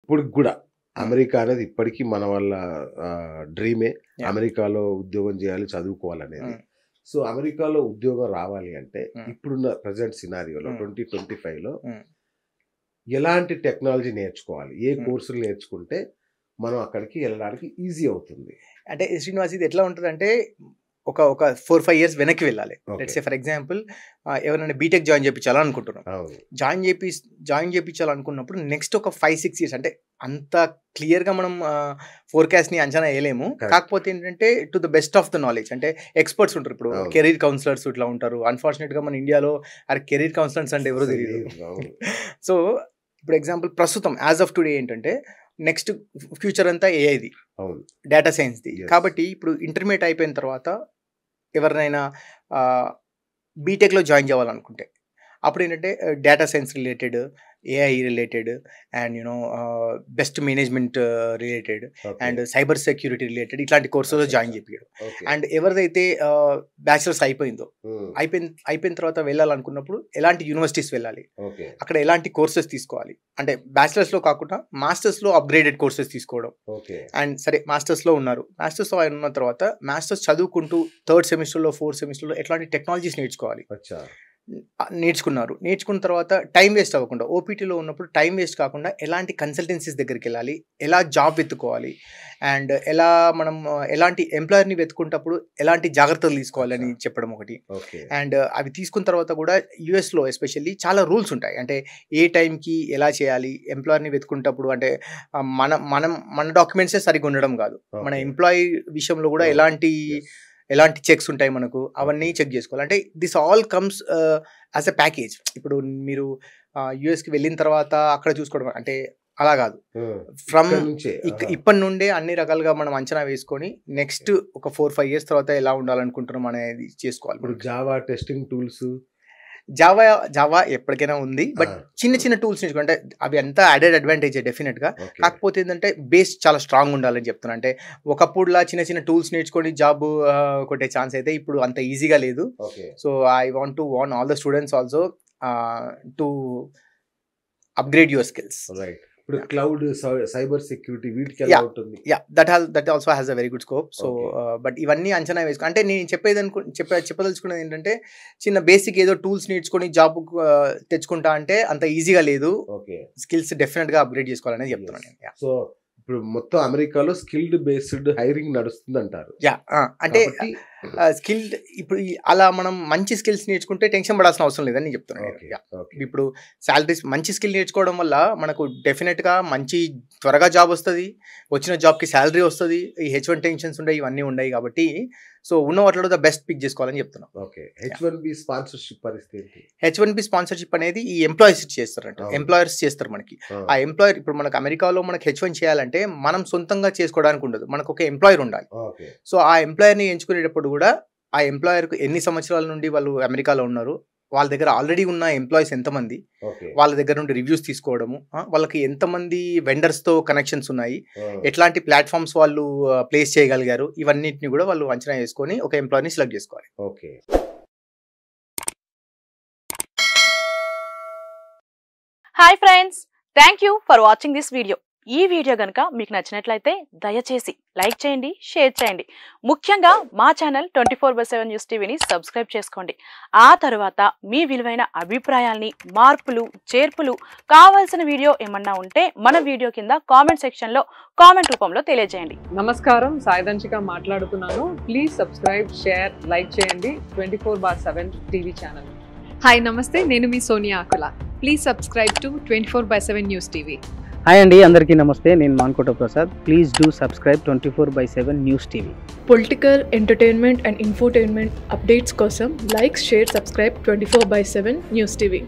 ఇప్పటికి కూడా అమెరికా అనేది ఇప్పటికీ మన వల్ల డ్రీమే. అమెరికాలో ఉద్యోగం చేయాలి, చదువుకోవాలనేది. సో అమెరికాలో ఉద్యోగం రావాలి అంటే ఇప్పుడున్న ప్రజెంట్ సినారియోలో 2025లో ఎలాంటి టెక్నాలజీ నేర్చుకోవాలి, ఏ కోర్సులు నేర్చుకుంటే మనం అక్కడికి వెళ్ళడానికి ఈజీ అవుతుంది? అంటే శ్రీనివాస్, ఇది ఎట్లా ఉంటుంది అంటే ఒక 4-5 years వెనక్కి వెళ్ళాలి. లెట్స్ సే ఫర్ ఎగ్జాంపుల్ ఎవరైనా బీటెక్ జాయిన్ చేయించాలనుకుంటున్నాం. జాయిన్ చేయించాలనుకున్నప్పుడు నెక్స్ట్ ఒక 5-6 years, అంటే అంత క్లియర్గా మనం ఫోర్కాస్ట్ని అంచనా వేయలేము. కాకపోతే ఏంటంటే to the best of the knowledge, అంటే ఎక్స్పర్ట్స్ ఉంటారు. ఇప్పుడు కెరీర్ కౌన్సిలర్స్ ఇట్లా ఉంటారు. అన్ఫార్చునేట్గా మన ఇండియాలో కెరీర్ కౌన్సిలర్స్ అంటే ఎవరో తెలియదు. సో ఇప్పుడు ఎగ్జాంపుల్ ప్రస్తుతం యాజ్ ఆఫ్ టుడే ఏంటంటే నెక్స్ట్ ఫ్యూచర్ అంతా ఏఐది, డేటా సైన్స్ది. కాబట్టి ఇప్పుడు ఇంటర్మీడియట్ అయిపోయిన తర్వాత ఎవరినైనా బీటెక్లో జాయిన్ చేయాలనుకుంటే అప్పుడు ఏంటంటే data science related, AI related, and best management related, and cyber security related ఇట్లాంటి కోర్సులో జాయిన్ చేయించడం. అండ్ ఎవరిదైతే బ్యాచిలర్స్ అయిపోయిన తర్వాత వెళ్ళాలనుకున్నప్పుడు ఎలాంటి యూనివర్సిటీస్ వెళ్ళాలి, అక్కడ ఎలాంటి కోర్సెస్ తీసుకోవాలి, అంటే బ్యాచిలర్స్లో కాకుండా మాస్టర్స్లో అప్గ్రేడెడ్ కోర్సెస్ తీసుకోవడం. అండ్ సరే మాస్టర్స్లో ఉన్న తర్వాత మాస్టర్స్ చదువుకుంటూ 3rd సెమిస్టర్లో 4th సెమిస్టర్లో ఎట్లాంటి టెక్నాలజీస్ నేర్చుకున్న తర్వాత టైం వేస్ట్ అవ్వకుండా, ఓపీటీలో ఉన్నప్పుడు టైం వేస్ట్ కాకుండా ఎలాంటి కన్సల్టెన్సీస్ దగ్గరికి వెళ్ళాలి, ఎలా జాబ్ వెతుక్కోవాలి, అండ్ మనం ఎలాంటి ఎంప్లాయర్ని వెతుకుంటప్పుడు ఎలాంటి జాగ్రత్తలు తీసుకోవాలని చెప్పడం ఒకటి. అండ్ అవి తీసుకున్న తర్వాత కూడా యూఎస్లో ఎస్పెషల్లీ చాలా రూల్స్ ఉంటాయి. అంటే ఏ టైంకి ఎలా చేయాలి, ఎంప్లాయర్ని వెతుకుంటప్పుడు అంటే మన డాక్యుమెంట్సే సరిగ్గా ఉండడం కాదు, మన ఎంప్లాయీ విషయంలో కూడా ఎలాంటి చెక్స్ ఉంటాయి మనకు, అవన్నీ చెక్ చేసుకోవాలి. అంటే this all comes as a package. ఇప్పుడు మీరు యుఎస్కి వెళ్ళిన తర్వాత అక్కడ చూసుకోవడం అంటే అలా కాదు, ఇప్పటి నుండే అన్ని రకాలుగా మనం అంచనా వేసుకొని నెక్స్ట్ ఒక 4-5 years తర్వాత ఎలా ఉండాలనుకుంటున్నాం అనేది చేసుకోవాలి. ఇప్పుడు జావా టెస్టింగ్ టూల్స్, జావా ఎప్పటికైనా ఉంది, బట్ చిన్న టూల్స్ నేర్చుకుంటే అవి అంతా యాడెడ్ అడ్వాంటేజ్ డెఫినెట్గా. కాకపోతే ఏంటంటే బేస్ చాలా స్ట్రాంగ్ ఉండాలని చెప్తున్నా. అంటే ఒకప్పుడులా చిన్న టూల్స్ నేర్చుకొని జాబ్ కొట్టే ఛాన్స్ అయితే ఇప్పుడు అంత ఈజీగా లేదు. So I want to warn all the students also to upgrade your skills. ఇప్పుడు క్లౌడ్, సైబర్ సెక్యూరిటీ వీటికి ఎలా ఉంటుంది? That also has a very good scope. So but ఇవన్నీ అంచనా వేసుకో, అంటే నేను చెప్పదలుచుకున్నది ఏంటంటే చిన్న బేసిక్ ఏదో టూల్స్ నేర్చుకొని జాబ్ తెచ్చుకుంటా అంటే అంత ఈజీగా లేదు. స్కిల్స్ డెఫినెట్ గా అప్గ్రేడ్ చేసుకోవాలని చెప్తున్నాను నేను. సో ఇప్పుడు మొత్తం అమెరికాలో స్కిల్డ్ బేస్డ్ హైరింగ్ నడుస్తుంది అంటారు. అంటే స్కిల్డ్ ఇప్పుడు అలా మనం మంచి స్కిల్స్ నేర్చుకుంటే టెన్షన్ పడాల్సిన అవసరం లేదని నేను చెప్తున్నాను. ఇప్పుడు శాలరీస్ మంచి స్కిల్ నేర్చుకోవడం వల్ల మనకు డెఫినెట్గా మంచి త్వరగా జాబ్ వస్తుంది, వచ్చిన జాబ్కి శాలరీ వస్తుంది, ఈ H1 టెన్షన్స్ ఉన్నాయి, ఇవన్నీ ఉన్నాయి. కాబట్టి సో ఉన్న వాటిలో ద బెస్ట్ పిక్ చేసుకోవాలని చెప్తున్నాం. H1B స్పాన్సర్షిప్ పరిస్థితి, H1B స్పాన్సర్షిప్ అనేది ఈ ఎంప్లాయర్స్ చేస్తారంట, ఎంప్లాయర్స్ చేస్తారు మనకి. ఆ ఎంప్లాయర్ ఇప్పుడు మనకు అమెరికాలో మనకి H1 చేయాలంటే మనం సొంతంగా చేసుకోవడానికి ఉండదు, మనకు ఒక ఎంప్లాయర్ ఉండాలి. సో ఆ ఎంప్లాయర్ని ఎంచుకునేటప్పుడు కూడా ఆ ఎంప్లాయర్కు ఎన్ని సంవత్సరాల నుండి వాళ్ళు అమెరికాలో ఉన్నారు, వాళ్ళ దగ్గర ఆల్రెడీ ఉన్న ఎంప్లాయీస్ ఎంతమంది, వాళ్ళ దగ్గర నుండి రివ్యూస్ తీసుకోవడము, వాళ్ళకి ఎంతమంది వెండర్స్తో కనెక్షన్స్ ఉన్నాయి, ఎట్లాంటి ప్లాట్ఫామ్స్ వాళ్ళు ప్లేస్ చేయగలిగారు, ఇవన్నిటిని కూడా వాళ్ళు అంచనా వేసుకొని ఒక ఎంప్లాయీని సెలెక్ట్ చేసుకోవాలి. Hi friends, thank you for watching this video. ఈ వీడియో కనుక మీకు నచ్చినట్లయితే దయచేసి లైక్ చేయండి, షేర్ చేయండి. ముఖ్యంగా మా ఛానల్ 24/7 న్యూస్ టీవీని సబ్స్క్రైబ్ చేసుకోండి. ఆ తర్వాత మీ విలువైన అభిప్రాయాల్ని, మార్పులు, చేర్పులు, కావాల్సిన వీడియో ఏమన్నా ఉంటే మన వీడియో కింద కామెంట్ సెక్షన్లో కామెంట్ రూపంలో తెలియజేయండి. నమస్కారం, సాయిదంచిక మాట్లాడుతున్నాను. ప్లీజ్ సబ్స్క్రైబ్, షేర్, లైక్ చేయండి 24/7 టీవీ ఛానల్. హాయ్ నమస్తే, నేను మీ Sonia Akula. Please subscribe to 24/7 news TV. Hi అండి, అందరికీ నమస్తే. నేను Mankota Prasad. Please do subscribe 24/7 news TV. Political, entertainment and infotainment updates కోసం like, share, subscribe 24/7 news TV.